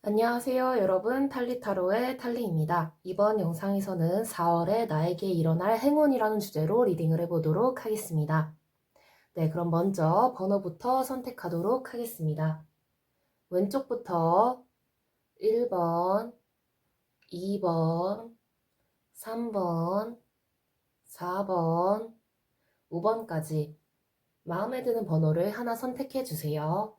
안녕하세요, 여러분. 탈리타로의 탈리입니다. 이번 영상에서는 4월에 나에게 일어날 행운이라는 주제로 리딩을 해보도록 하겠습니다. 네, 그럼 먼저 번호부터 선택하도록 하겠습니다. 왼쪽부터 1번, 2번, 3번, 4번, 5번까지 마음에 드는 번호를 하나 선택해 주세요.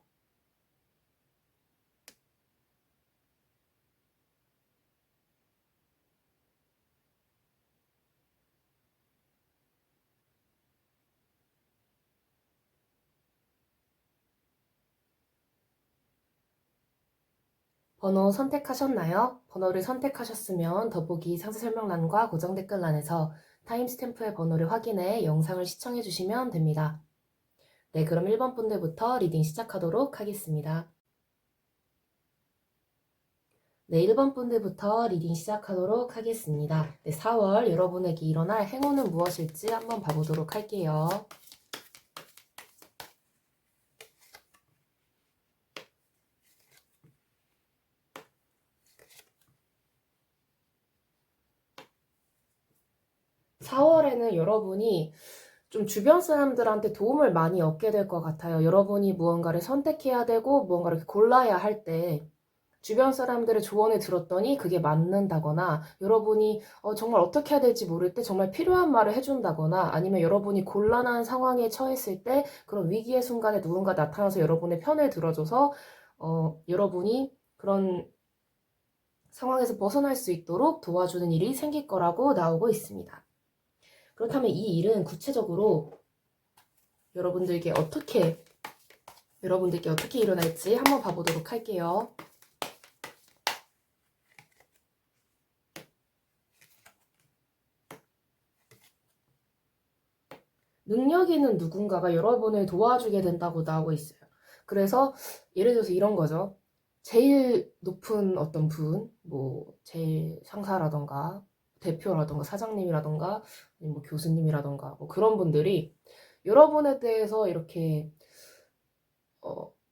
번호 선택하셨나요? 번호를 선택하셨으면 더보기 상세 설명란과 고정 댓글란에서 타임스탬프의 번호를 확인해 영상을 시청해 주시면 됩니다. 네, 그럼 1번 분들부터 리딩 시작하도록 하겠습니다. 네, 1번 분들부터 리딩 시작하도록 하겠습니다. 네, 4월 여러분에게 일어날 행운은 무엇일지 한번 봐보도록 할게요. 4월에는 여러분이 좀 주변 사람들한테 도움을 많이 얻게 될 것 같아요. 여러분이 무언가를 선택해야 되고 무언가를 골라야 할 때 주변 사람들의 조언을 들었더니 그게 맞는다거나 여러분이 정말 어떻게 해야 될지 모를 때 정말 필요한 말을 해준다거나 아니면 여러분이 곤란한 상황에 처했을 때 그런 위기의 순간에 누군가 나타나서 여러분의 편을 들어줘서 여러분이 그런 상황에서 벗어날 수 있도록 도와주는 일이 생길 거라고 나오고 있습니다. 그렇다면 이 일은 구체적으로 여러분들께 어떻게 일어날지 한번 봐보도록 할게요. 능력 있는 누군가가 여러분을 도와주게 된다고 나오고 있어요. 그래서 예를 들어서 이런 거죠. 제일 높은 어떤 분, 뭐 제일 상사라던가 대표라던가 사장님이라던가 뭐 교수님이라던가 뭐 그런 분들이 여러분에 대해서 이렇게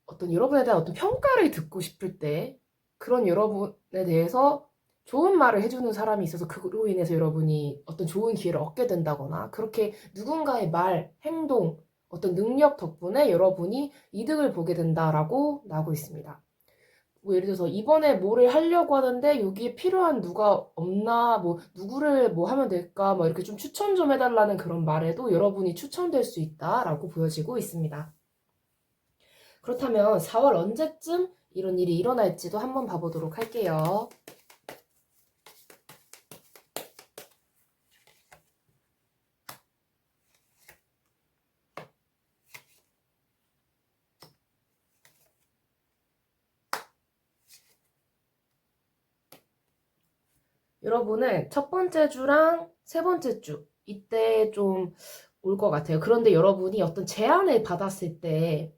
어떤 여러분에 대한 어떤 평가를 듣고 싶을 때 그런 여러분에 대해서 좋은 말을 해주는 사람이 있어서 그로 인해서 여러분이 어떤 좋은 기회를 얻게 된다거나 그렇게 누군가의 말, 행동, 어떤 능력 덕분에 여러분이 이득을 보게 된다라고 나오고 있습니다. 뭐 예를 들어서 이번에 뭐를 하려고 하는데 여기에 필요한 누가 없나, 뭐 누구를 뭐 하면 될까, 뭐 이렇게 좀 추천 좀 해달라는 그런 말에도 여러분이 추천될 수 있다라고 보여지고 있습니다. 그렇다면 4월 언제쯤 이런 일이 일어날지도 한번 봐보도록 할게요. 여러분은 첫 번째 주랑 세 번째 주 이때 좀 올 것 같아요. 그런데 여러분이 어떤 제안을 받았을 때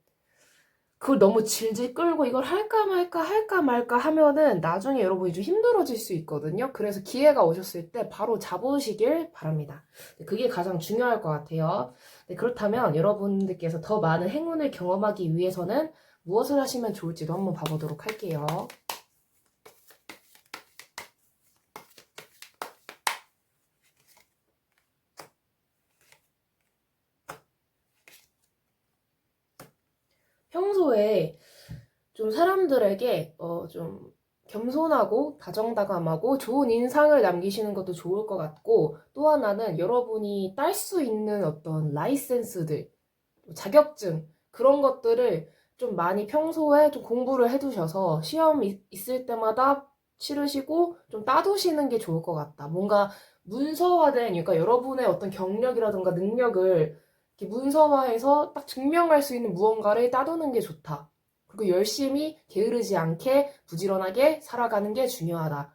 그걸 너무 질질 끌고 이걸 할까 말까 할까 말까 하면은 나중에 여러분이 좀 힘들어질 수 있거든요. 그래서 기회가 오셨을 때 바로 잡으시길 바랍니다. 그게 가장 중요할 것 같아요. 그렇다면 여러분들께서 더 많은 행운을 경험하기 위해서는 무엇을 하시면 좋을지도 한번 봐보도록 할게요. 평소에 좀 사람들에게 좀 겸손하고 다정다감하고 좋은 인상을 남기시는 것도 좋을 것 같고 또 하나는 여러분이 딸 수 있는 어떤 라이센스들, 자격증 그런 것들을 좀 많이 평소에 좀 공부를 해두셔서 시험 있을 때마다 치르시고 좀 따두시는 게 좋을 것 같다. 뭔가 문서화된, 그러니까 여러분의 어떤 경력이라든가 능력을 이렇게 문서화해서 딱 증명할 수 있는 무언가를 따두는 게 좋다. 그리고 열심히 게으르지 않게 부지런하게 살아가는 게 중요하다.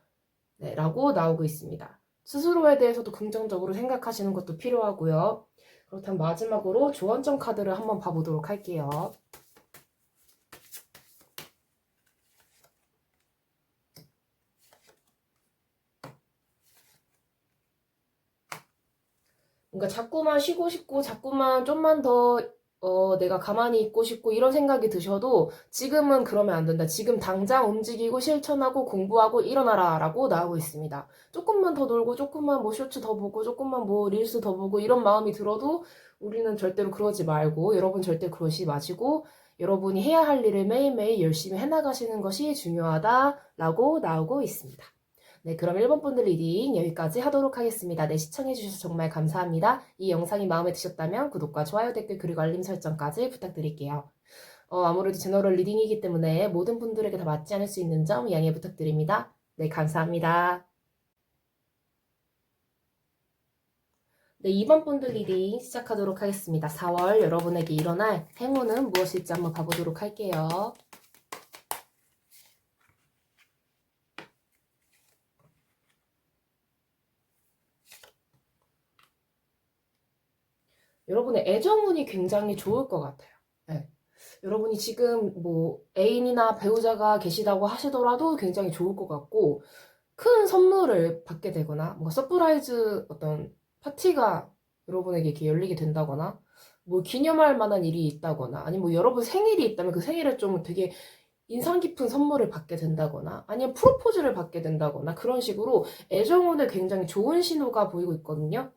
네, 라고 나오고 있습니다. 스스로에 대해서도 긍정적으로 생각하시는 것도 필요하고요. 그렇다면 마지막으로 조언점 카드를 한번 봐보도록 할게요. 뭔가 자꾸만 쉬고 싶고 자꾸만 좀만 더 내가 가만히 있고 싶고 이런 생각이 드셔도 지금은 그러면 안 된다. 지금 당장 움직이고 실천하고 공부하고 일어나라 라고 나오고 있습니다. 조금만 더 놀고 조금만 뭐 쇼츠 더 보고 조금만 뭐 릴스 더 보고 이런 마음이 들어도 우리는 절대로 그러지 말고 여러분 절대 그러지 마시고 여러분이 해야 할 일을 매일매일 열심히 해나가시는 것이 중요하다라고 나오고 있습니다. 네, 그럼 1번 분들 리딩 여기까지 하도록 하겠습니다. 네, 시청해주셔서 정말 감사합니다. 이 영상이 마음에 드셨다면 구독과 좋아요, 댓글, 그리고 알림 설정까지 부탁드릴게요. 아무래도 제너럴 리딩이기 때문에 모든 분들에게 다 맞지 않을 수 있는 점 양해 부탁드립니다. 네, 감사합니다. 네, 2번 분들 리딩 시작하도록 하겠습니다. 4월 여러분에게 일어날 행운은 무엇일지 한번 봐보도록 할게요. 여러분의 애정운이 굉장히 좋을 것 같아요. 네. 여러분이 지금 뭐 애인이나 배우자가 계시다고 하시더라도 굉장히 좋을 것 같고 큰 선물을 받게 되거나 뭔가 서프라이즈 어떤 파티가 여러분에게 이렇게 열리게 된다거나 뭐 기념할 만한 일이 있다거나 아니면 뭐 여러분 생일이 있다면 그 생일에 좀 되게 인상 깊은 선물을 받게 된다거나 아니면 프로포즈를 받게 된다거나 그런 식으로 애정운에 굉장히 좋은 신호가 보이고 있거든요.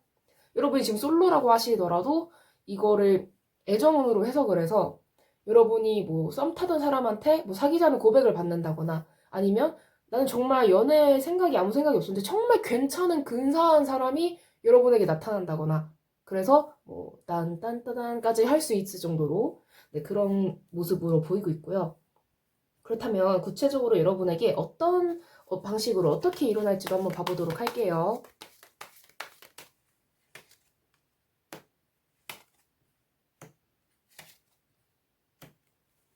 여러분이 지금 솔로라고 하시더라도 이거를 애정으로 해석을 해서 여러분이 뭐 썸 타던 사람한테 뭐 사귀자는 고백을 받는다거나 아니면 나는 정말 연애 생각이 아무 생각이 없었는데 정말 괜찮은 근사한 사람이 여러분에게 나타난다거나 그래서 뭐 딴딴따단까지 할 수 있을 정도로 네, 그런 모습으로 보이고 있고요. 그렇다면 구체적으로 여러분에게 어떤 방식으로 어떻게 일어날지도 한번 봐보도록 할게요.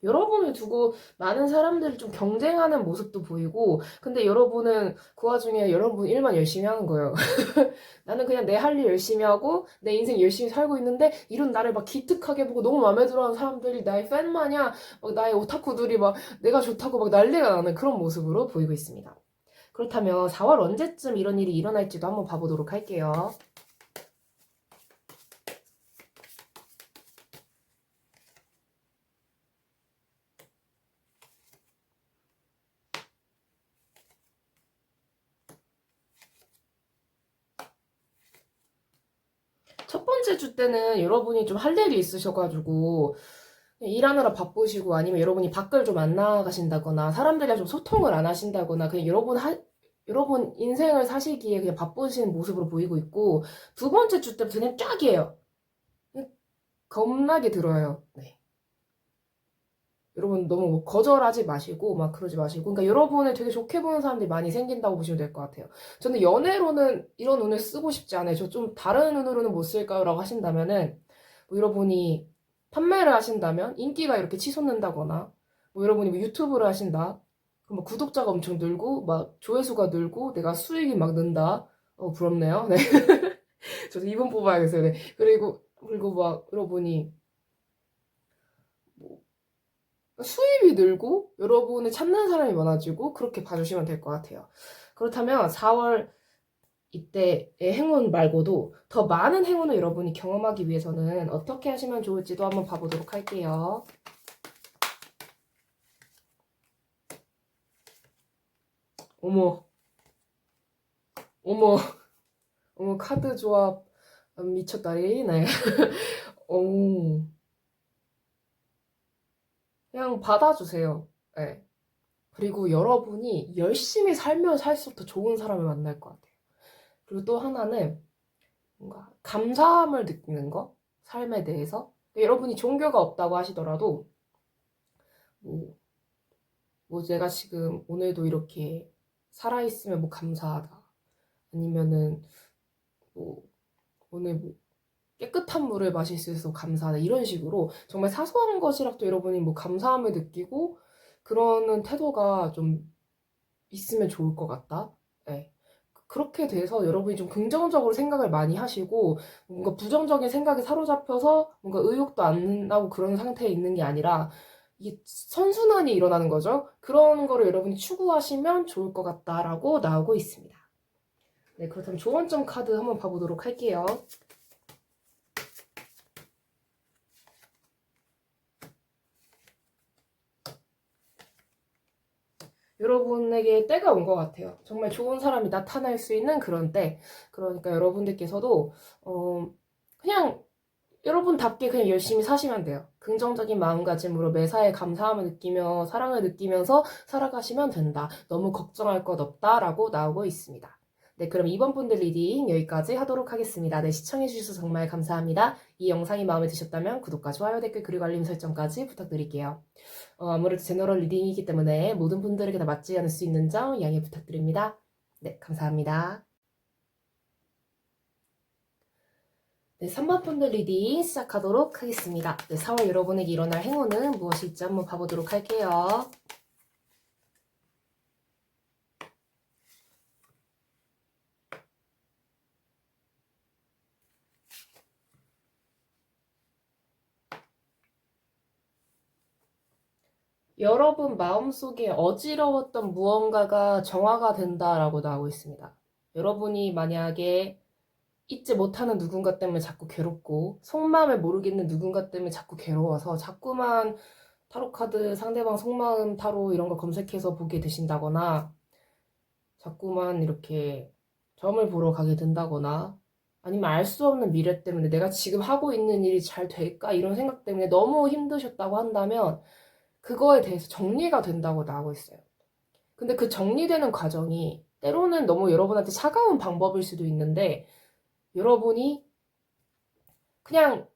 여러분을 두고 많은 사람들이 좀 경쟁하는 모습도 보이고 근데 여러분은 그 와중에 여러분 일만 열심히 하는 거예요. 나는 그냥 내 할 일 열심히 하고 내 인생 열심히 살고 있는데 이런 나를 막 기특하게 보고 너무 마음에 들어하는 사람들이 나의 팬 마냥 막 나의 오타쿠들이 막 내가 좋다고 막 난리가 나는 그런 모습으로 보이고 있습니다. 그렇다면 4월 언제쯤 이런 일이 일어날지도 한번 봐보도록 할게요. 첫 번째 주 때는 여러분이 좀 할 일이 있으셔가지고 일하느라 바쁘시고 아니면 여러분이 밖을 좀 안 나가신다거나 사람들이랑 좀 소통을 안 하신다거나 그냥 여러분 인생을 사시기에 그냥 바쁘신 모습으로 보이고 있고 두 번째 주 때부터 그냥 쫙이에요. 겁나게 들어요. 네. 여러분 너무 뭐 거절하지 마시고 막 그러지 마시고 그러니까 여러분을 되게 좋게 보는 사람들이 많이 생긴다고 보시면 될 것 같아요. 저는 연애로는 이런 운을 쓰고 싶지 않아요. 저 좀 다른 운으로는 못 쓸까요? 라고 하신다면은 뭐 여러분이 판매를 하신다면 인기가 이렇게 치솟는다거나 뭐 여러분이 뭐 유튜브를 하신다. 그럼 뭐 구독자가 엄청 늘고 막 조회수가 늘고 내가 수익이 막 는다. 부럽네요. 네. 저도 이분 뽑아야겠어요. 네. 그리고 막 여러분이 뭐 수입이 늘고 여러분을 찾는 사람이 많아지고 그렇게 봐주시면 될 것 같아요. 그렇다면 4월 이때의 행운 말고도 더 많은 행운을 여러분이 경험하기 위해서는 어떻게 하시면 좋을지도 한번 봐보도록 할게요. 어머, 어머, 어머, 카드 조합 미쳤다리. 네. 오, 그냥 받아주세요. 네. 그리고 여러분이 열심히 살면 살수록 더 좋은 사람을 만날 것 같아요. 그리고 또 하나는 뭔가 감사함을 느끼는 거? 삶에 대해서? 여러분이 종교가 없다고 하시더라도 뭐, 뭐 내가 지금 오늘도 이렇게 살아있으면 뭐 감사하다. 아니면은 뭐 오늘 뭐 깨끗한 물을 마실 수 있어서 감사하다. 이런 식으로 정말 사소한 것이라도 여러분이 뭐 감사함을 느끼고 그러는 태도가 좀 있으면 좋을 것 같다. 네. 그렇게 돼서 여러분이 좀 긍정적으로 생각을 많이 하시고 뭔가 부정적인 생각에 사로잡혀서 뭔가 의욕도 안 나고 그런 상태에 있는 게 아니라 이게 선순환이 일어나는 거죠. 그런 거를 여러분이 추구하시면 좋을 것 같다라고 나오고 있습니다. 네, 그렇다면 조언점 카드 한번 봐보도록 할게요. 여러분에게 때가 온 것 같아요. 정말 좋은 사람이 나타날 수 있는 그런 때. 그러니까 여러분들께서도 그냥 여러분답게 그냥 열심히 사시면 돼요. 긍정적인 마음가짐으로 매사에 감사함을 느끼며 사랑을 느끼면서 살아가시면 된다. 너무 걱정할 것 없다라고 나오고 있습니다. 네, 그럼 이번 분들 리딩 여기까지 하도록 하겠습니다. 네, 시청해주셔서 정말 감사합니다. 이 영상이 마음에 드셨다면 구독과 좋아요, 댓글, 그리고 알림 설정까지 부탁드릴게요. 아무래도 제너럴 리딩이기 때문에 모든 분들에게 다 맞지 않을 수 있는 점 양해 부탁드립니다. 네, 감사합니다. 네, 3번 분들 리딩 시작하도록 하겠습니다. 네, 4월 여러분에게 일어날 행운은 무엇일지 한번 봐보도록 할게요. 여러분 마음속에 어지러웠던 무언가가 정화가 된다라고 나오고 있습니다. 여러분이 만약에 잊지 못하는 누군가 때문에 자꾸 괴롭고 속마음을 모르겠는 누군가 때문에 자꾸 괴로워서 자꾸만 타로카드 상대방 속마음 타로 이런 걸 검색해서 보게 되신다거나 자꾸만 이렇게 점을 보러 가게 된다거나 아니면 알 수 없는 미래 때문에 내가 지금 하고 있는 일이 잘 될까 이런 생각 때문에 너무 힘드셨다고 한다면 그거에 대해서 정리가 된다고 나오고 있어요. 근데 그 정리되는 과정이 때로는 너무 여러분한테 차가운 방법일 수도 있는데 여러분이 그냥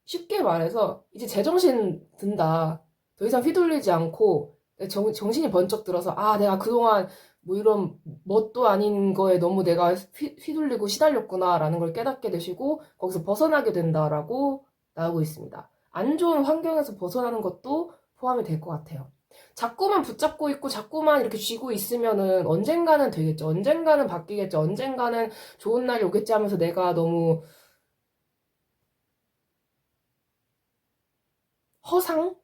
쉽게 말해서 이제 제정신 든다. 더 이상 휘둘리지 않고 정신이 번쩍 들어서 아 내가 그동안 뭐 이런 뭣도 아닌 거에 너무 내가 휘둘리고 시달렸구나 라는 걸 깨닫게 되시고 거기서 벗어나게 된다라고 나오고 있습니다. 안 좋은 환경에서 벗어나는 것도 포함이 될 것 같아요. 자꾸만 붙잡고 있고 자꾸만 이렇게 쥐고 있으면은 언젠가는 되겠죠. 언젠가는 바뀌겠죠. 언젠가는 좋은 날이 오겠지 하면서 내가 너무 허상?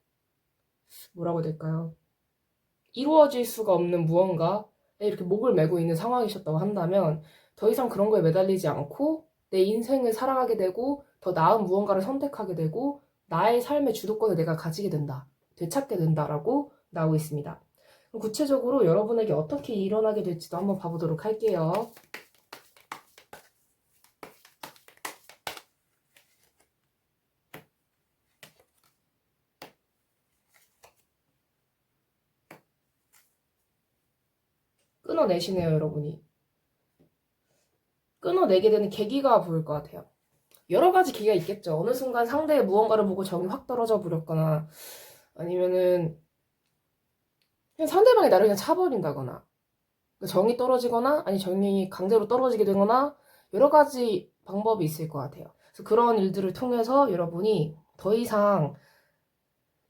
뭐라고 해야 될까요? 이루어질 수가 없는 무언가에 이렇게 목을 메고 있는 상황이셨다고 한다면 더 이상 그런 거에 매달리지 않고 내 인생을 살아가게 되고 더 나은 무언가를 선택하게 되고 나의 삶의 주도권을 내가 가지게 된다. 되찾게 된다라고 나오고 있습니다. 구체적으로 여러분에게 어떻게 일어나게 될지도 한번 봐보도록 할게요. 끊어내시네요, 여러분이. 끊어내게 되는 계기가 보일 것 같아요. 여러 가지 계기가 있겠죠. 어느 순간 상대의 무언가를 보고 정이 확 떨어져 버렸거나 아니면은 그냥 상대방이 나를 그냥 차버린다거나 정이 떨어지거나 아니 정이 강제로 떨어지게 되거나 여러 가지 방법이 있을 것 같아요. 그래서 그런 일들을 통해서 여러분이 더 이상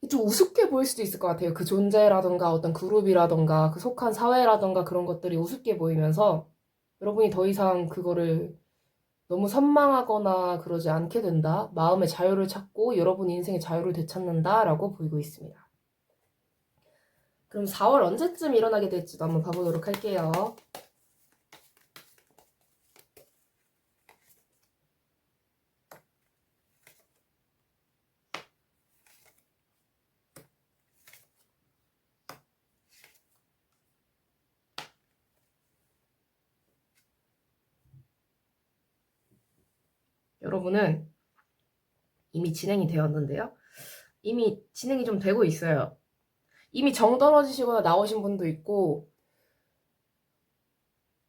좀 우습게 보일 수도 있을 것 같아요. 그 존재라던가 어떤 그룹이라던가 그 속한 사회라던가 그런 것들이 우습게 보이면서 여러분이 더 이상 그거를 너무 선망하거나 그러지 않게 된다. 마음의 자유를 찾고 여러분 인생의 자유를 되찾는다라고 보이고 있습니다. 그럼 4월 언제쯤 일어나게 될지도 한번 봐보도록 할게요. 여러분은 이미 진행이 되었는데요. 이미 진행이 좀 되고 있어요. 이미 정 떨어지시거나 나오신 분도 있고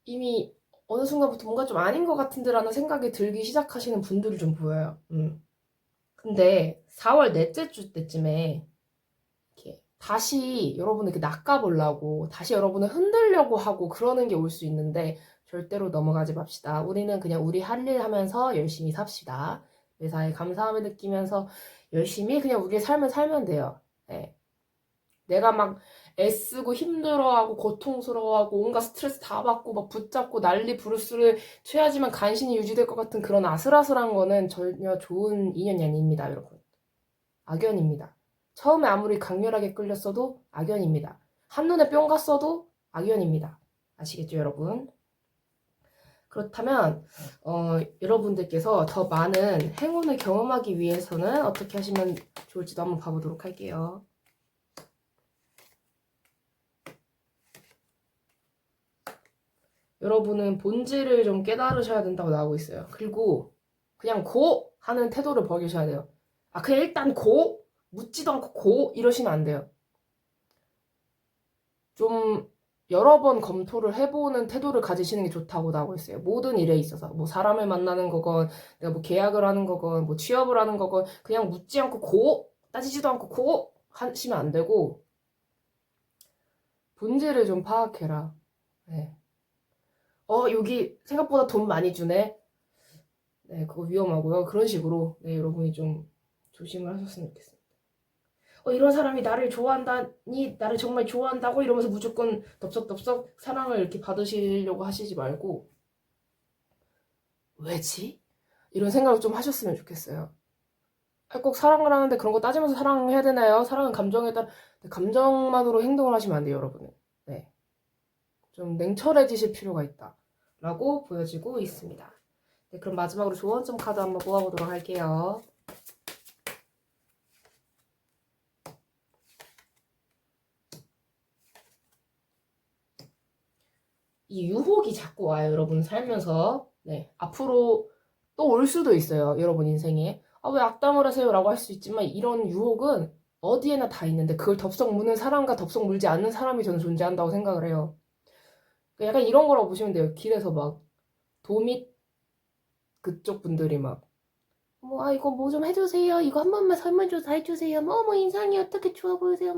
이미 어느 순간부터 뭔가 좀 아닌 것 같은데 라는 생각이 들기 시작하시는 분들이 좀 보여요. 근데 4월 넷째 주 때쯤에 이렇게 다시 여러분을 이렇게 낚아보려고 다시 여러분을 흔들려고 하고 그러는 게 올 수 있는데 절대로 넘어가지 맙시다. 우리는 그냥 우리 할 일 하면서 열심히 삽시다. 매사에 감사함을 느끼면서 열심히 그냥 우리의 삶을 살면 돼요. 네. 내가 막 애쓰고 힘들어하고 고통스러워하고 온갖 스트레스 다 받고 막 붙잡고 난리 부르스를 취하지만 간신히 유지될 것 같은 그런 아슬아슬한 거는 전혀 좋은 인연이 아닙니다, 여러분. 악연입니다. 처음에 아무리 강렬하게 끌렸어도 악연입니다. 한눈에 뿅 갔어도 악연입니다. 아시겠죠, 여러분? 그렇다면 여러분들께서 더 많은 행운을 경험하기 위해서는 어떻게 하시면 좋을지도 한번 봐보도록 할게요. 여러분은 본질을 좀 깨달으셔야 된다고 나오고 있어요. 그리고 그냥 고 하는 태도를 버리셔야 돼요. 아, 그냥 일단 고 묻지도 않고 고 이러시면 안 돼요. 좀 여러 번 검토를 해보는 태도를 가지시는 게 좋다고 나오고 있어요. 모든 일에 있어서 뭐 사람을 만나는 거건 내가 뭐 계약을 하는 거건 뭐 취업을 하는 거건 그냥 묻지 않고 고 따지지도 않고 고 하시면 안 되고 본질을 좀 파악해라. 네. 여기 생각보다 돈 많이 주네. 네, 그거 위험하고요. 그런 식으로 네, 여러분이 좀 조심을 하셨으면 좋겠습니다. 이런 사람이 나를 좋아한다니, 나를 정말 좋아한다고 이러면서 무조건 덥석덥석 사랑을 이렇게 받으시려고 하시지 말고, 왜지? 이런 생각을 좀 하셨으면 좋겠어요. 꼭 사랑을 하는데 그런 거 따지면서 사랑해야 되나요? 사랑은 감정에 따라, 감정만으로 행동을 하시면 안 돼요, 여러분은. 네. 좀 냉철해지실 필요가 있다. 라고 보여지고 있습니다. 네, 그럼 마지막으로 조언점 카드 한번 뽑아보도록 할게요. 이 유혹이 자꾸 와요, 여러분 살면서. 네, 앞으로 또 올 수도 있어요, 여러분 인생에. 아, 왜 악담을 하세요? 라고 할 수 있지만 이런 유혹은 어디에나 다 있는데 그걸 덥석 무는 사람과 덥석 물지 않는 사람이 저는 존재한다고 생각을 해요. 약간 이런 거라고 보시면 돼요. 길에서 막 도밑 그쪽 분들이 막 이거 뭐 좀 해주세요. 이거 한 번만 설명 좀 다 해주세요. 인상이 어떻게 좋아 보이세요.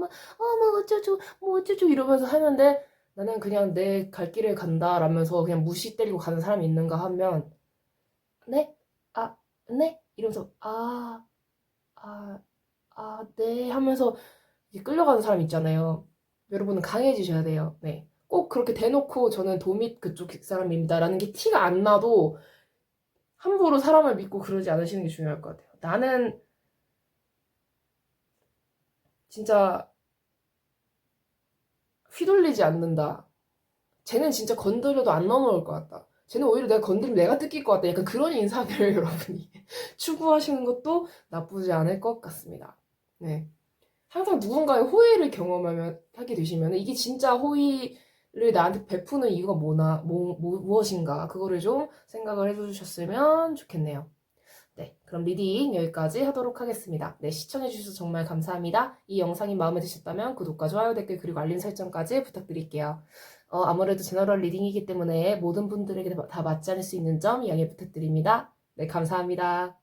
어쩌죠, 뭐 어쩌죠 이러면서 하는데 나는 그냥 내 갈 길을 간다 라면서 그냥 무시 때리고 가는 사람이 있는가 하면 네? 아, 네? 이러면서 네 하면서 이제 끌려가는 사람 있잖아요. 여러분은 강해지셔야 돼요. 네. 꼭 그렇게 대놓고 저는 도밑 그쪽 사람입니다 라는 게 티가 안 나도 함부로 사람을 믿고 그러지 않으시는 게 중요할 것 같아요. 나는 진짜 휘둘리지 않는다. 쟤는 진짜 건드려도 안 넘어올 것 같다. 쟤는 오히려 내가 건드리면 내가 뜯길 것 같다. 약간 그런 인상을 여러분이 추구하시는 것도 나쁘지 않을 것 같습니다. 네. 항상 누군가의 호의를 경험하면 하게 되시면 이게 진짜 호의를 나한테 베푸는 이유가 무엇인가 그거를 좀 생각을 해주셨으면 좋겠네요. 네, 그럼 리딩 여기까지 하도록 하겠습니다. 네, 시청해주셔서 정말 감사합니다. 이 영상이 마음에 드셨다면 구독과 좋아요, 댓글, 그리고 알림 설정까지 부탁드릴게요. 아무래도 제너럴 리딩이기 때문에 모든 분들에게 다 맞지 않을 수 있는 점 양해 부탁드립니다. 네, 감사합니다.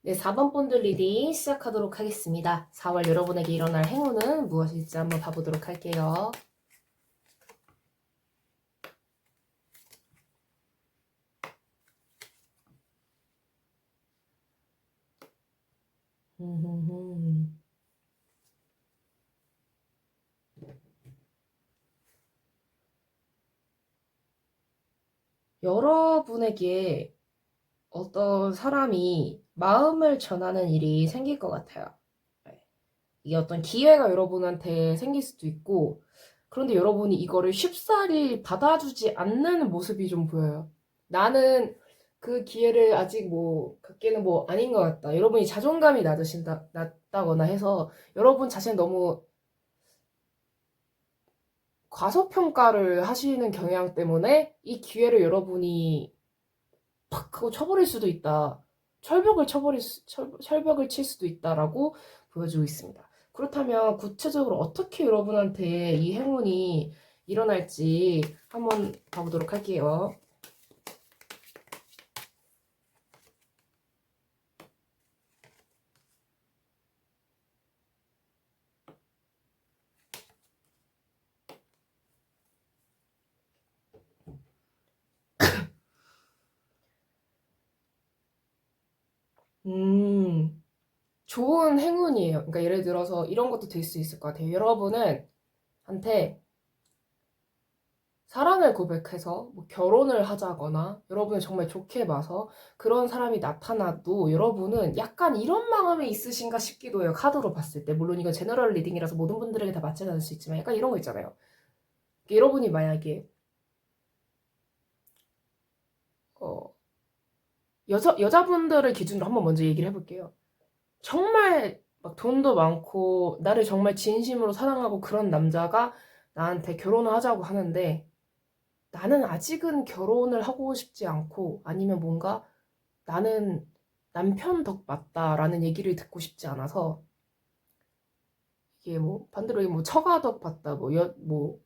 네, 4번 본드 리딩 시작하도록 하겠습니다. 4월 여러분에게 일어날 행운은 무엇일지 한번 봐보도록 할게요. 여러분에게 어떤 사람이 마음을 전하는 일이 생길 것 같아요. 네. 이게 어떤 기회가 여러분한테 생길 수도 있고, 그런데 여러분이 이거를 쉽사리 받아주지 않는 모습이 좀 보여요. 나는 그 기회를 아직 갖기는 아닌 것 같다. 여러분이 자존감이 낮다거나 해서 여러분 자신 너무 과소평가를 하시는 경향 때문에 이 기회를 여러분이 팍 하고 쳐버릴 수도 있다. 철벽을 칠 수도 있다라고 보여주고 있습니다. 그렇다면 구체적으로 어떻게 여러분한테 이 행운이 일어날지 한번 봐보도록 할게요. 좋은 행운이에요. 그러니까 예를 들어서 이런 것도 될 수 있을 것 같아요. 여러분은 한테 사랑을 고백해서 결혼을 하자거나 여러분을 정말 좋게 봐서 그런 사람이 나타나도 여러분은 약간 이런 마음이 있으신가 싶기도 해요. 카드로 봤을 때. 물론 이건 제너럴 리딩이라서 모든 분들에게 다 맞지 않을 수 있지만 약간 이런 거 있잖아요. 여러분이 만약에 여자분들을 기준으로 한번 먼저 얘기를 해볼게요. 정말 돈도 많고 나를 정말 진심으로 사랑하고 그런 남자가 나한테 결혼을 하자고 하는데 나는 아직은 결혼을 하고 싶지 않고 아니면 뭔가 나는 남편 덕 맞다라는 얘기를 듣고 싶지 않아서 이게 뭐 반대로 뭐 처가 덕 봤다 뭐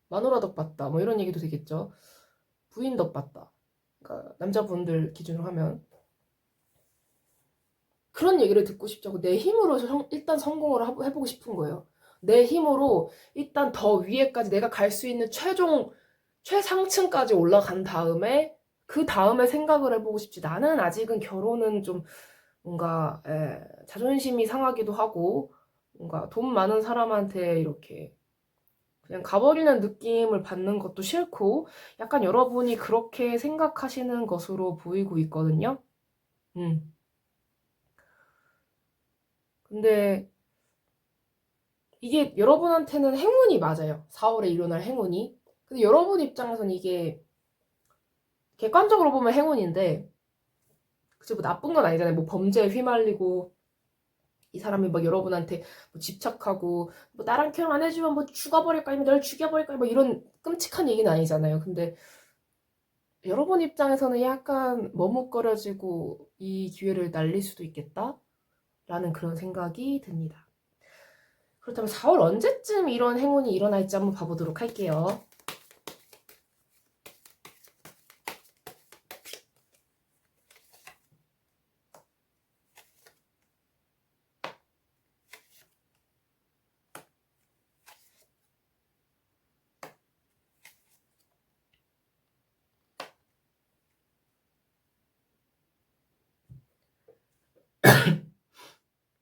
마누라 덕 봤다 뭐 이런 얘기도 되겠죠. 부인 덕 봤다. 그러니까 남자분들 기준으로 하면 그런 얘기를 듣고 싶지 않고 내 힘으로 일단 성공을 해보고 싶은 거예요. 내 힘으로 일단 더 위에까지 내가 갈 수 있는 최상층까지 올라간 다음에 그 다음에 생각을 해보고 싶지. 나는 아직은 결혼은 좀 뭔가 자존심이 상하기도 하고 뭔가 돈 많은 사람한테 이렇게 그냥 가버리는 느낌을 받는 것도 싫고 약간 여러분이 그렇게 생각하시는 것으로 보이고 있거든요. 음. 근데 이게 여러분한테는 행운이 맞아요. 4월에 일어날 행운이. 근데 여러분 입장에서는 이게 객관적으로 보면 행운인데 그치 뭐 나쁜 건 아니잖아요. 뭐 범죄에 휘말리고 이 사람이 막 여러분한테 뭐 집착하고 뭐 나랑 결혼 안 해주면 뭐 죽어버릴까 아니면 널 죽여버릴까 뭐 이런 끔찍한 얘기는 아니잖아요. 근데 여러분 입장에서는 약간 머뭇거려지고 이 기회를 날릴 수도 있겠다라는 그런 생각이 듭니다. 그렇다면 4월 언제쯤 이런 행운이 일어날지 한번 봐보도록 할게요.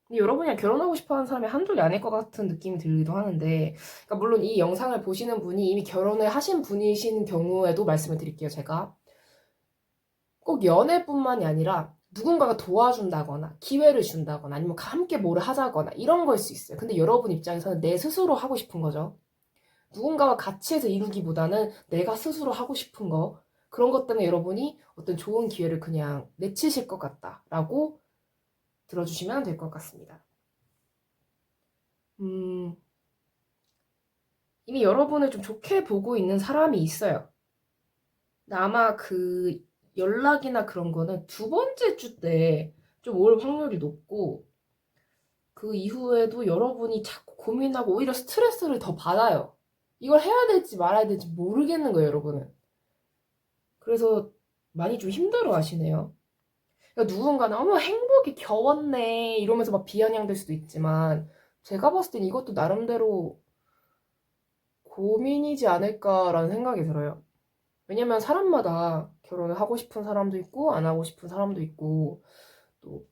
근데 여러분이 결혼하고 싶어하는 사람이 한둘이 아닐 것 같은 느낌이 들기도 하는데 그러니까 물론 이 영상을 보시는 분이 이미 결혼을 하신 분이신 경우에도 말씀을 드릴게요. 제가 꼭 연애뿐만이 아니라 누군가가 도와준다거나 기회를 준다거나 아니면 함께 뭐를 하자거나 이런 거일 수 있어요. 근데 여러분 입장에서는 내 스스로 하고 싶은 거죠. 누군가와 같이 해서 이루기보다는 내가 스스로 하고 싶은 거 그런 것 때문에 여러분이 어떤 좋은 기회를 그냥 내치실 것 같다라고 들어주시면 될 것 같습니다. 이미 여러분을 좀 좋게 보고 있는 사람이 있어요. 근데 아마 그 연락이나 그런 거는 두 번째 주 때 좀 올 확률이 높고 그 이후에도 여러분이 자꾸 고민하고 오히려 스트레스를 더 받아요. 이걸 해야 될지 말아야 될지 모르겠는 거예요, 여러분은. 그래서 많이 좀 힘들어 하시네요. 그러니까 누군가는 어머 행복이 겨웠네 이러면서 막 비아냥될 수도 있지만 제가 봤을 땐 이것도 나름대로 고민이지 않을까라는 생각이 들어요. 왜냐면 사람마다 결혼을 하고 싶은 사람도 있고 안 하고 싶은 사람도 있고 또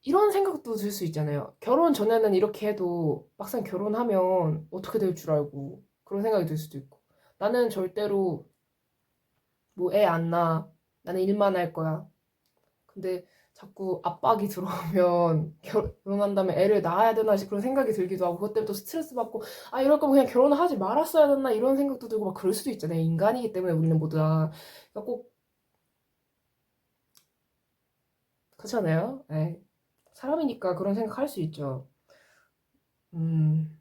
이런 생각도 들 수 있잖아요. 결혼 전에는 이렇게 해도 막상 결혼하면 어떻게 될 줄 알고 그런 생각이 들 수도 있고 나는 절대로 뭐 애 안 낳아. 나는 일만 할 거야. 근데 자꾸 압박이 들어오면 결혼한 다음에 애를 낳아야 되나 그런 생각이 들기도 하고 그것 때문에 또 스트레스 받고 아 이럴 거면 그냥 결혼을 하지 말았어야 됐나 이런 생각도 들고 막 그럴 수도 있잖아요. 인간이기 때문에 우리는 모두 다. 그러니까 꼭 그렇잖아요. 네. 사람이니까 그런 생각할 수 있죠. 음.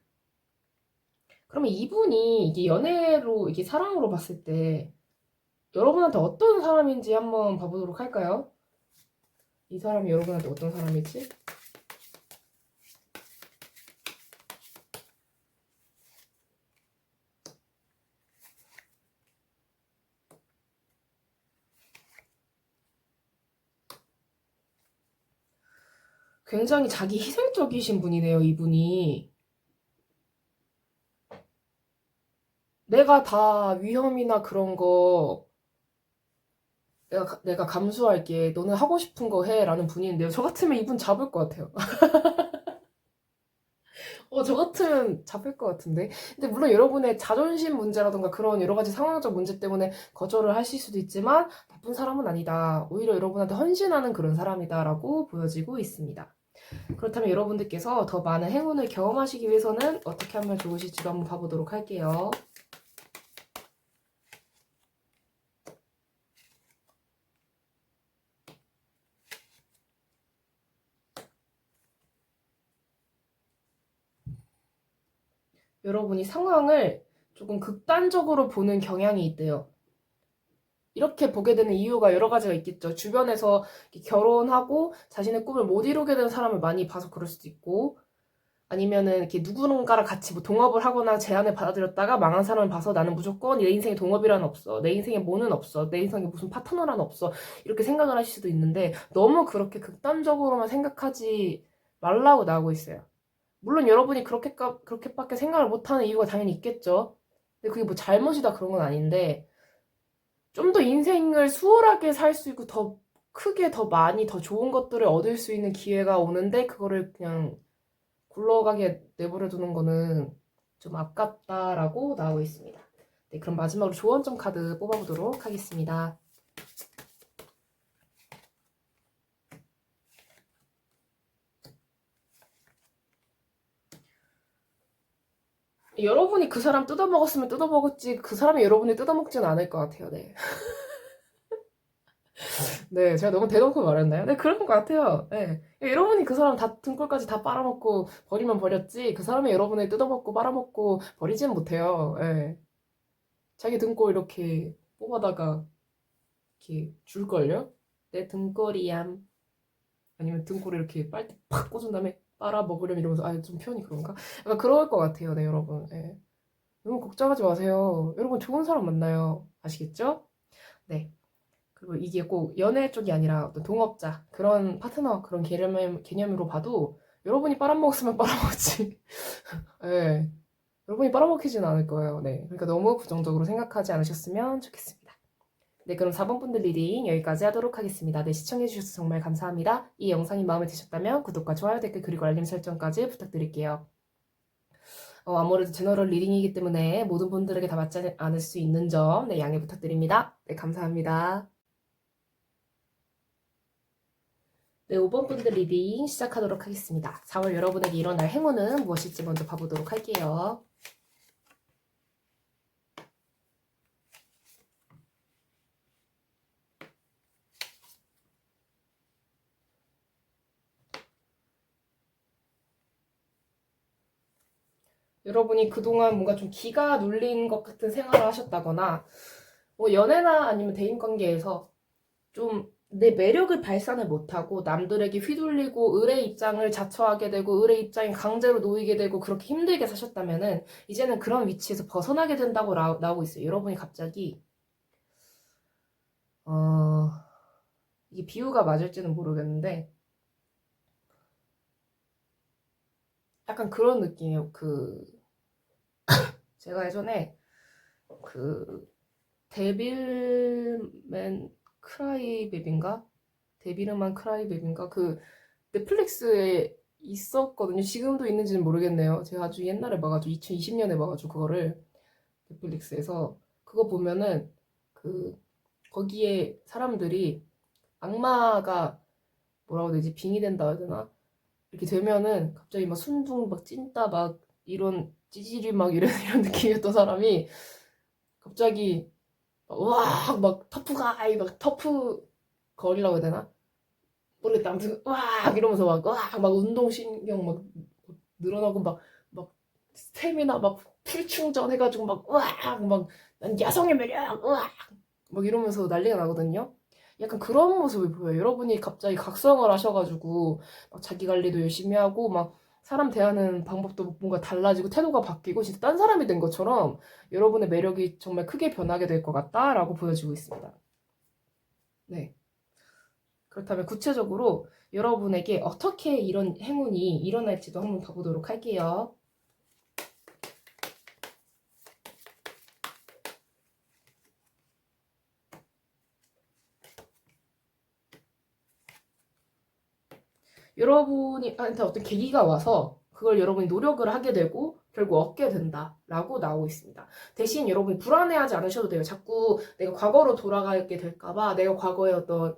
그러면 이분이 이게 연애로 이게 사랑으로 봤을 때 여러분한테 어떤 사람인지 한번 봐보도록 할까요? 이 사람이 여러분한테 어떤 사람일지? 굉장히 자기 희생적이신 분이네요, 이분이. 내가 다 위험이나 그런 거 내가 감수할게. 너는 하고 싶은 거 해. 라는 분인데요. 저 같으면 이분 잡을 것 같아요. 저 같으면 잡힐 것 같은데. 근데 물론 여러분의 자존심 문제라던가 그런 여러 가지 상황적 문제 때문에 거절을 하실 수도 있지만 나쁜 사람은 아니다. 오히려 여러분한테 헌신하는 그런 사람이다라고 보여지고 있습니다. 그렇다면 여러분들께서 더 많은 행운을 경험하시기 위해서는 어떻게 하면 좋으실지도 한번 봐보도록 할게요. 여러분이 상황을 조금 극단적으로 보는 경향이 있대요. 이렇게 보게 되는 이유가 여러 가지가 있겠죠. 주변에서 결혼하고 자신의 꿈을 못 이루게 되는 사람을 많이 봐서 그럴 수도 있고, 아니면은 이렇게 누군가랑 같이 뭐 동업을 하거나 제안을 받아들였다가 망한 사람을 봐서 나는 무조건 내 인생에 동업이란 없어. 내 인생에 뭐는 없어. 내 인생에 무슨 파트너란 없어. 이렇게 생각을 하실 수도 있는데 너무 그렇게 극단적으로만 생각하지 말라고 나오고 있어요. 물론 여러분이 그렇게밖에 생각을 못하는 이유가 당연히 있겠죠. 근데 그게 뭐 잘못이다 그런 건 아닌데 좀 더 인생을 수월하게 살 수 있고 더 크게 더 많이 더 좋은 것들을 얻을 수 있는 기회가 오는데 그거를 그냥 굴러가게 내버려 두는 거는 좀 아깝다라고 나오고 있습니다. 네, 그럼 마지막으로 조언점 카드 뽑아보도록 하겠습니다. 여러분이 그 사람 뜯어먹었으면 뜯어먹었지 그 사람이 여러분을 뜯어먹지는 않을 것 같아요. 네. 네, 제가 너무 대놓고 말했나요? 네, 그런 것 같아요. 네. 여러분이 그 사람 다 등골까지 다 빨아먹고 버리면 버렸지 그 사람이 여러분을 뜯어먹고 빨아먹고 버리지는 못해요. 네. 자기 등골 이렇게 뽑아다가 이렇게 줄걸요? 내 등골이얌. 아니면 등골에 이렇게 빨대 팍 꽂은 다음에 빨아먹으렴 이러면서 좀 표현이 그런가? 약간 그럴 것 같아요. 네, 여러분. 네. 너무 걱정하지 마세요. 여러분 좋은 사람 만나요. 아시겠죠? 네. 그리고 이게 꼭 연애 쪽이 아니라 어떤 동업자, 그런 파트너, 그런 개념으로 봐도 여러분이 빨아먹었으면 빨아먹었지. 네. 여러분이 빨아먹히지는 않을 거예요. 네. 그러니까 너무 부정적으로 생각하지 않으셨으면 좋겠습니다. 네, 그럼 4번 분들 리딩 여기까지 하도록 하겠습니다. 네, 시청해주셔서 정말 감사합니다. 이 영상이 마음에 드셨다면 구독과 좋아요, 댓글, 그리고 알림 설정까지 부탁드릴게요. 아무래도 제너럴 리딩이기 때문에 모든 분들에게 다 맞지 않을 수 있는 점, 네, 양해 부탁드립니다. 네, 감사합니다. 네, 5번 분들 리딩 시작하도록 하겠습니다. 4월 여러분에게 일어날 행운은 무엇일지 먼저 봐보도록 할게요. 여러분이 그동안 뭔가 좀 기가 눌린 것 같은 생활을 하셨다거나 뭐 연애나 아니면 대인관계에서 좀 내 매력을 발산을 못하고 남들에게 휘둘리고 을의 입장을 자처하게 되고 을의 입장에 강제로 놓이게 되고 그렇게 힘들게 사셨다면은 이제는 그런 위치에서 벗어나게 된다고 나오고 있어요. 여러분이 갑자기 이게 비유가 맞을지는 모르겠는데 약간 그런 느낌이에요. 제가 예전에 데빌맨 크라이베비인가? 데빌맨 크라이베비인가? 넷플릭스에 있었거든요. 지금도 있는지는 모르겠네요. 제가 아주 옛날에 봐가지고 2020년에 봐가지고 그거를 넷플릭스에서 그거 보면은 거기에 사람들이 악마가 뭐라고 해야 되지? 빙의 된다 해야 되나? 이렇게 되면은 갑자기 막 순둥 막 찐따 막 이런 찌질이 막 이런 이런 느낌이었던 사람이 갑자기 우악 막 터프가이 막 터프 거리라고 해야 되나? 모르겠다. 아무튼 우악 이러면서 막 운동신경 막 늘어나고 막 스태미나 막 풀충전 해가지고 막 우악 막 난 여성의 매력 우악 막 이러면서 난리가 나거든요. 약간 그런 모습을 보여요. 여러분이 갑자기 각성을 하셔가지고 막 자기 관리도 열심히 하고 막 사람 대하는 방법도 뭔가 달라지고 태도가 바뀌고 진짜 딴 사람이 된 것처럼 여러분의 매력이 정말 크게 변하게 될 것 같다라고 보여지고 있습니다. 네. 그렇다면 구체적으로 여러분에게 어떻게 이런 행운이 일어날지도 한번 봐보도록 할게요. 여러분이 한테 어떤 계기가 와서 그걸 여러분이 노력을 하게 되고 결국 얻게 된다라고 나오고 있습니다. 대신 여러분이 불안해하지 않으셔도 돼요. 자꾸 내가 과거로 돌아가게 될까봐 내가 과거에 어떤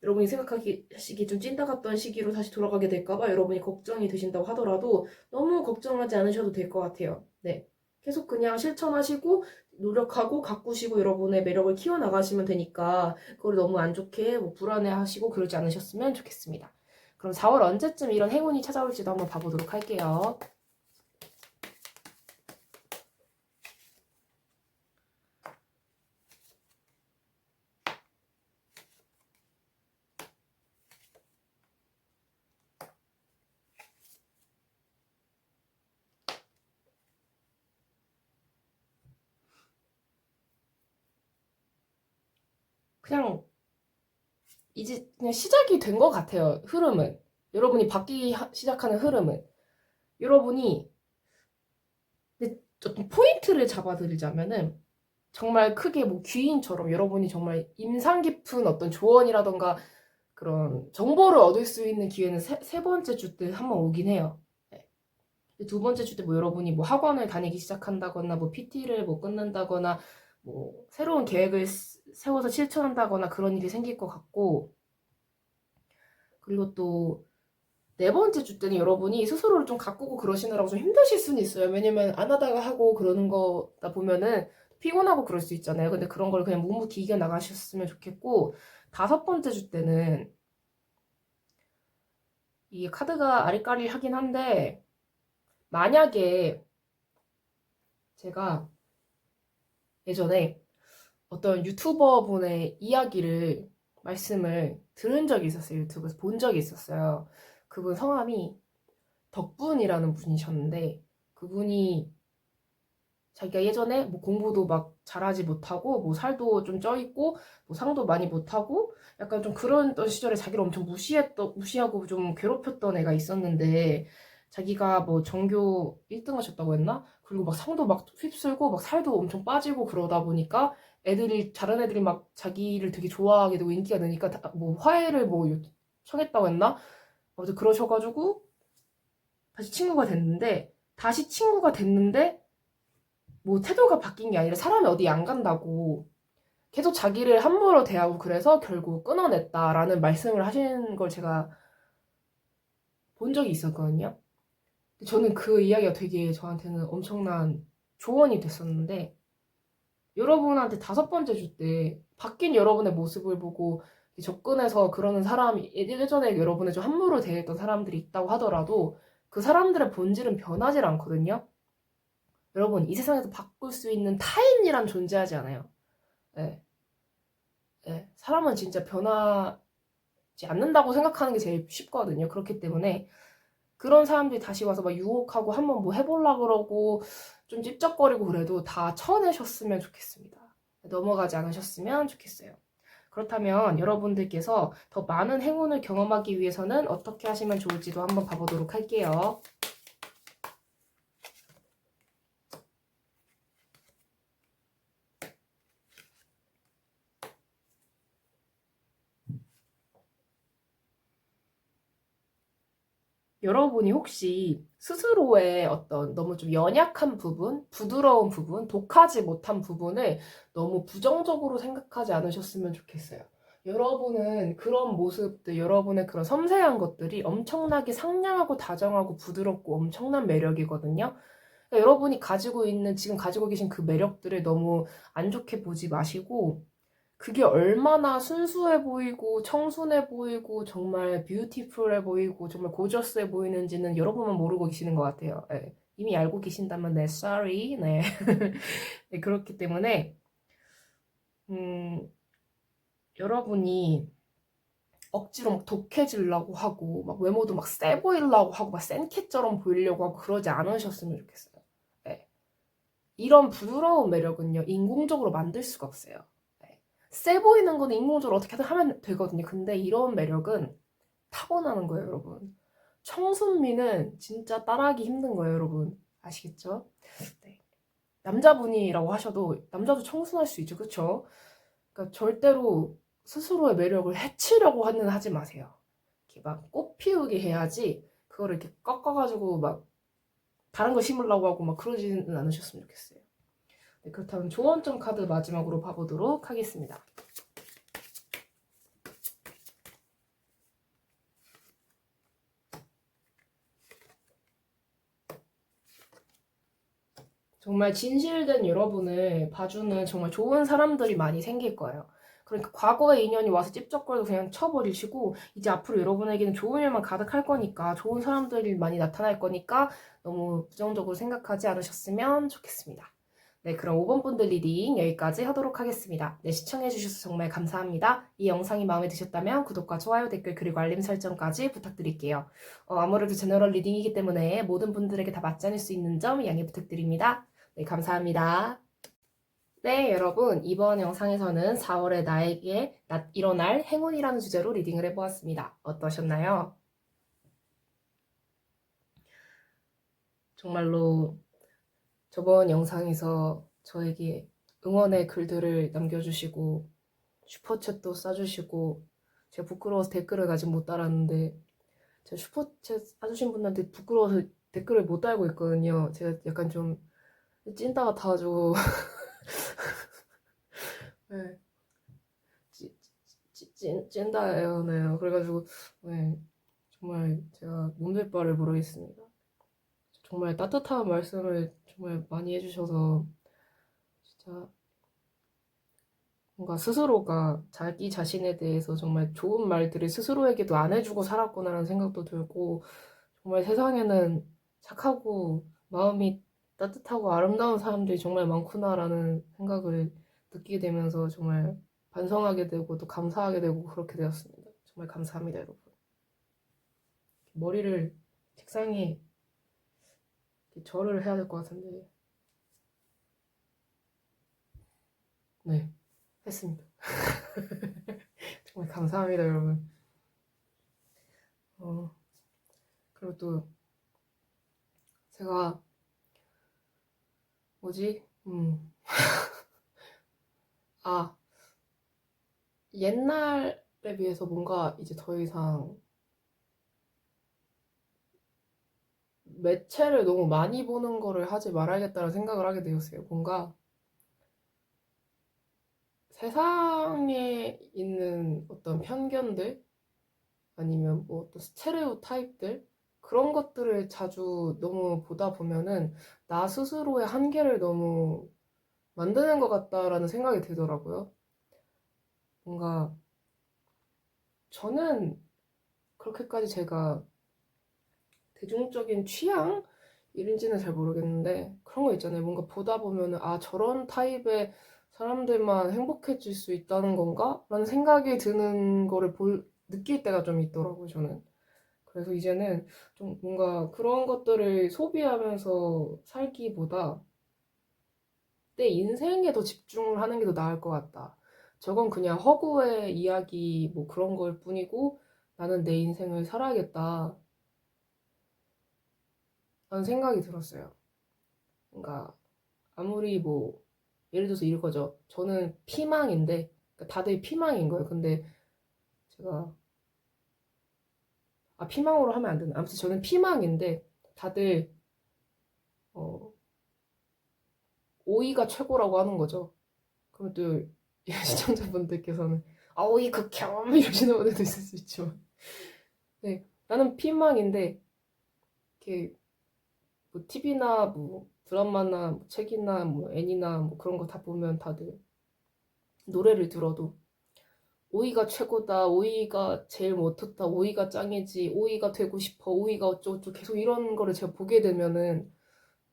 여러분이 생각하시기 좀 찐따 같던 시기로 다시 돌아가게 될까봐 여러분이 걱정이 되신다고 하더라도 너무 걱정하지 않으셔도 될 것 같아요. 네. 계속 그냥 실천하시고 노력하고 가꾸시고 여러분의 매력을 키워나가시면 되니까 그걸 너무 안 좋게 뭐 불안해하시고 그러지 않으셨으면 좋겠습니다. 그럼 4월 언제쯤 이런 행운이 찾아올지도 한번 봐보도록 할게요. 그냥 이제 그냥 시작이 된 것 같아요. 흐름은. 여러분이 바뀌기 시작하는 흐름은. 여러분이 근데 어떤 포인트를 잡아드리자면은 정말 크게 뭐 귀인처럼 여러분이 정말 인상 깊은 어떤 조언이라던가 그런 정보를 얻을 수 있는 기회는 세 번째 주 때 한번 오긴 해요. 네. 두 번째 주 때 뭐 여러분이 뭐 학원을 다니기 시작한다거나 뭐 PT를 뭐 끊는다거나 뭐 새로운 계획을 세워서 실천한다거나 그런 일이 생길 것 같고, 그리고 또 네 번째 주 때는 여러분이 스스로를 좀 가꾸고 그러시느라고 좀 힘드실 수는 있어요. 왜냐면 안 하다가 하고 그러는 거다 보면은 피곤하고 그럴 수 있잖아요. 근데 그런 걸 그냥 묵묵히 이겨나가셨으면 좋겠고, 다섯 번째 주 때는 이 카드가 아리까리하긴 한데, 만약에 제가 예전에 어떤 유튜버 분의 이야기를 말씀을 들은 적이 있었어요. 유튜브에서 본 적이 있었어요. 그분 성함이 덕분이라는 분이셨는데, 그분이 자기가 예전에 뭐 공부도 막 잘하지 못하고 뭐 살도 좀 쪄 있고 뭐 상도 많이 못하고 약간 좀 그런 시절에 자기를 엄청 무시하고 좀 괴롭혔던 애가 있었는데, 자기가 뭐 전교 1등 하셨다고 했나? 그리고 막 상도 막 휩쓸고 막 살도 엄청 빠지고 그러다 보니까 다른 애들이 막 자기를 되게 좋아하게 되고 인기가 되니까 뭐 화해를 뭐 청했다고 했나? 아무튼 그러셔가지고 다시 친구가 됐는데 뭐 태도가 바뀐 게 아니라 사람이 어디 안 간다고 계속 자기를 함부로 대하고 그래서 결국 끊어냈다라는 말씀을 하신 걸 제가 본 적이 있었거든요. 저는 그 이야기가 되게 저한테는 엄청난 조언이 됐었는데, 여러분한테 다섯 번째 주 때 바뀐 여러분의 모습을 보고 접근해서 그러는 사람이 예전에 여러분을 좀 함부로 대했던 사람들이 있다고 하더라도 그 사람들의 본질은 변하지 않거든요. 여러분, 이 세상에서 바꿀 수 있는 타인이란 존재하지 않아요. 네. 네. 사람은 진짜 변하지 않는다고 생각하는 게 제일 쉽거든요. 그렇기 때문에 그런 사람들이 다시 와서 막 유혹하고 한번 뭐 해보려고 그러고 좀 찝쩍거리고 그래도 다 쳐내셨으면 좋겠습니다. 넘어가지 않으셨으면 좋겠어요. 그렇다면 여러분들께서 더 많은 행운을 경험하기 위해서는 어떻게 하시면 좋을지도 한번 봐보도록 할게요. 여러분이 혹시 스스로의 어떤 너무 좀 연약한 부분, 부드러운 부분, 독하지 못한 부분을 너무 부정적으로 생각하지 않으셨으면 좋겠어요. 여러분은 그런 모습들, 여러분의 그런 섬세한 것들이 엄청나게 상냥하고 다정하고 부드럽고 엄청난 매력이거든요. 그러니까 여러분이 지금 가지고 계신 그 매력들을 너무 안 좋게 보지 마시고, 그게 얼마나 순수해 보이고 청순해 보이고 정말 뷰티풀해 보이고 정말 고저스해 보이는지는 여러분만 모르고 계시는 것 같아요. 네. 이미 알고 계신다면 네, sorry. 네. 네, 그렇기 때문에 여러분이 억지로 막 독해지려고 하고 막 외모도 막 세 보이려고 하고 막 센캣처럼 보이려고 하고 그러지 않으셨으면 좋겠어요. 네. 이런 부드러운 매력은요, 인공적으로 만들 수가 없어요. 세 보이는 건 인공적으로 어떻게든 하면 되거든요. 근데 이런 매력은 타고나는 거예요, 여러분. 청순미는 진짜 따라하기 힘든 거예요, 여러분. 아시겠죠? 네. 남자분이라고 하셔도 남자도 청순할 수 있죠, 그쵸? 그러니까 절대로 스스로의 매력을 해치려고 하지 마세요. 이렇게 막 꽃 피우게 해야지 그거를 이렇게 꺾어가지고 막 다른 거 심으려고 하고 막 그러지는 않으셨으면 좋겠어요. 네, 그렇다면 조언점 카드 마지막으로 봐보도록 하겠습니다. 정말 진실된 여러분을 봐주는 정말 좋은 사람들이 많이 생길 거예요. 그러니까 과거의 인연이 와서 찝쩍거려도 그냥 쳐버리시고 이제 앞으로 여러분에게는 좋은 일만 가득할 거니까 좋은 사람들이 많이 나타날 거니까 너무 부정적으로 생각하지 않으셨으면 좋겠습니다. 네, 그럼 5번 분들 리딩 여기까지 하도록 하겠습니다. 네, 시청해주셔서 정말 감사합니다. 이 영상이 마음에 드셨다면 구독과 좋아요, 댓글, 그리고 알림 설정까지 부탁드릴게요. 아무래도 제너럴 리딩이기 때문에 모든 분들에게 다 맞지 않을 수 있는 점 양해 부탁드립니다. 네, 감사합니다. 네, 여러분. 이번 영상에서는 4월에 나에게 일어날 행운이라는 주제로 리딩을 해보았습니다. 어떠셨나요? 정말로 저번 영상에서 저에게 응원의 글들을 남겨주시고 슈퍼챗도 써주시고 제가 부끄러워서 댓글을 아직 못 달았는데 제가 슈퍼챗 써주신 분들한테 부끄러워서 댓글을 못 달고 있거든요. 제가 약간 좀 찐따 같아가지고 네. 찐다예요. 그래가지고 네, 정말 제가 몸둘 바를 모르겠습니다. 정말 따뜻한 말씀을 정말 많이 해주셔서 진짜 뭔가 스스로가 자기 자신에 대해서 정말 좋은 말들을 스스로에게도 안 해주고 살았구나라는 생각도 들고 정말 세상에는 착하고 마음이 따뜻하고 아름다운 사람들이 정말 많구나라는 생각을 느끼게 되면서 정말 반성하게 되고 또 감사하게 되고 그렇게 되었습니다. 정말 감사합니다, 여러분. 머리를 책상에 절을 해야 될 것 같은데 네, 했습니다. 정말 감사합니다, 여러분. 어, 그리고 또 제가 뭐지? 아, 옛날에 비해서 뭔가 이제 더 이상 매체를 너무 많이 보는 거를 하지 말아야겠다는 생각을 하게 되었어요. 뭔가 세상에 있는 어떤 편견들 아니면 뭐 어떤 스테레오 타입들 그런 것들을 자주 너무 보다 보면은 나 스스로의 한계를 너무 만드는 것 같다라는 생각이 들더라고요. 뭔가 저는 그렇게까지 제가 대중적인 취향? 이런지는 잘 모르겠는데 그런 거 있잖아요. 뭔가 보다 보면은 아 저런 타입의 사람들만 행복해질 수 있다는 건가? 라는 생각이 드는 거를 느낄 때가 좀 있더라고요, 저는. 그래서 이제는 좀 뭔가 그런 것들을 소비하면서 살기보다 내 인생에 더 집중을 하는 게 더 나을 것 같다. 저건 그냥 허구의 이야기 뭐 그런 걸 뿐이고 나는 내 인생을 살아야겠다. 라는 생각이 들었어요. 그러니까 아무리 뭐 예를 들어서 이거죠. 저는 피망인데 그러니까 다들 피망인 거예요. 근데 제가 피망으로 하면 안 되나? 아무튼 저는 피망인데 다들 어, 오이가 최고라고 하는 거죠. 그럼 또 시청자분들께서는 오이 극혐 이러시는 분들도 있을 수 있지만 네 나는 피망인데 이렇게 뭐 TV나 뭐 드라마나 뭐 책이나 뭐 애니나 뭐 그런 거 다 보면 다들 노래를 들어도 오이가 최고다, 오이가 제일 못했다, 오이가 짱이지, 오이가 되고 싶어, 오이가 어쩌고저쩌고 계속 이런 거를 제가 보게 되면은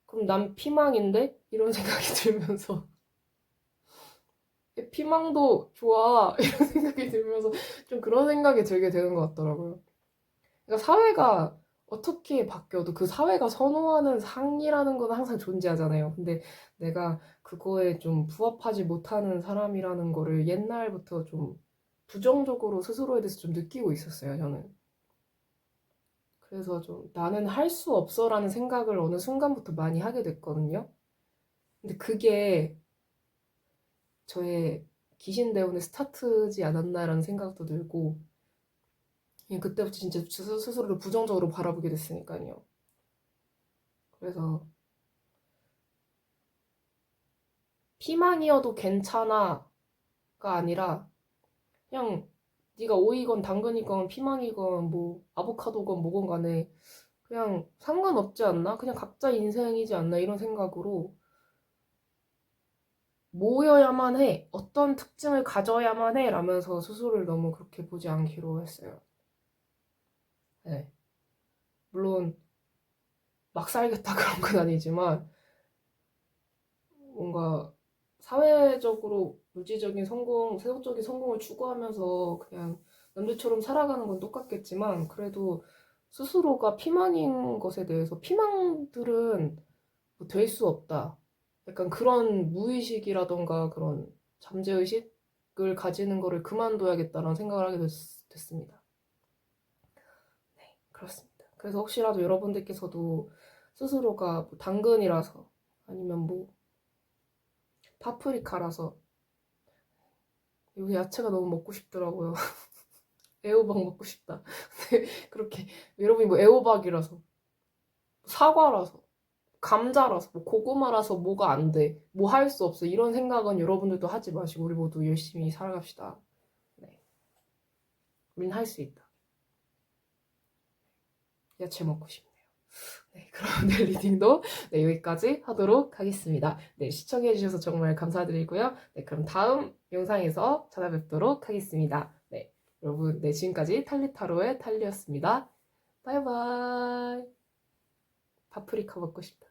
그럼 난 피망인데? 이런 생각이 들면서 피망도 좋아 이런 생각이 들면서 좀 그런 생각이 들게 되는 것 같더라고요. 그러니까 사회가 어떻게 바뀌어도 그 사회가 선호하는 상이라는 건 항상 존재하잖아요. 근데 내가 그거에 좀 부합하지 못하는 사람이라는 거를 옛날부터 좀 부정적으로 스스로에 대해서 좀 느끼고 있었어요, 저는. 그래서 좀 나는 할 수 없어라는 생각을 어느 순간부터 많이 하게 됐거든요. 근데 그게 저의 귀신대운의 스타트지 않았나라는 생각도 들고, 그때부터 진짜 스스로를 부정적으로 바라보게 됐으니까요. 그래서 피망이어도 괜찮아가 아니라 그냥 네가 오이건 당근이건 피망이건 뭐 아보카도건 뭐건 간에 그냥 상관없지 않나? 그냥 각자 인생이지 않나? 이런 생각으로 모여야만 해. 어떤 특징을 가져야만 해. 라면서 스스로를 너무 그렇게 보지 않기로 했어요. 네. 물론 막 살겠다 그런 건 아니지만 뭔가 사회적으로 물질적인 성공, 세속적인 성공을 추구하면서 그냥 남들처럼 살아가는 건 똑같겠지만 그래도 스스로가 피망인 것에 대해서 피망들은 뭐 될 수 없다. 약간 그런 무의식이라던가 그런 잠재의식을 가지는 거를 그만둬야겠다라는 생각을 하게 됐습니다. 네, 그렇습니다. 그래서 혹시라도 여러분들께서도 스스로가 뭐 당근이라서 아니면 뭐 파프리카라서 요새 야채가 너무 먹고 싶더라고요. 애호박 먹고 싶다. 그렇게 여러분이 뭐 애호박이라서 사과라서 감자라서 뭐 고구마라서 뭐가 안 돼. 뭐 할 수 없어. 이런 생각은 여러분들도 하지 마시고 우리 모두 열심히 살아갑시다. 네. 우린 할 수 있다. 야채 먹고 싶네요. 네, 그럼 오늘 리딩도 네, 여기까지 하도록 하겠습니다. 네, 시청해주셔서 정말 감사드리고요. 네, 그럼 다음 영상에서 찾아뵙도록 하겠습니다. 네, 여러분, 네, 지금까지 탈리타로의 탈리였습니다. 바이바이. 파프리카 먹고 싶다.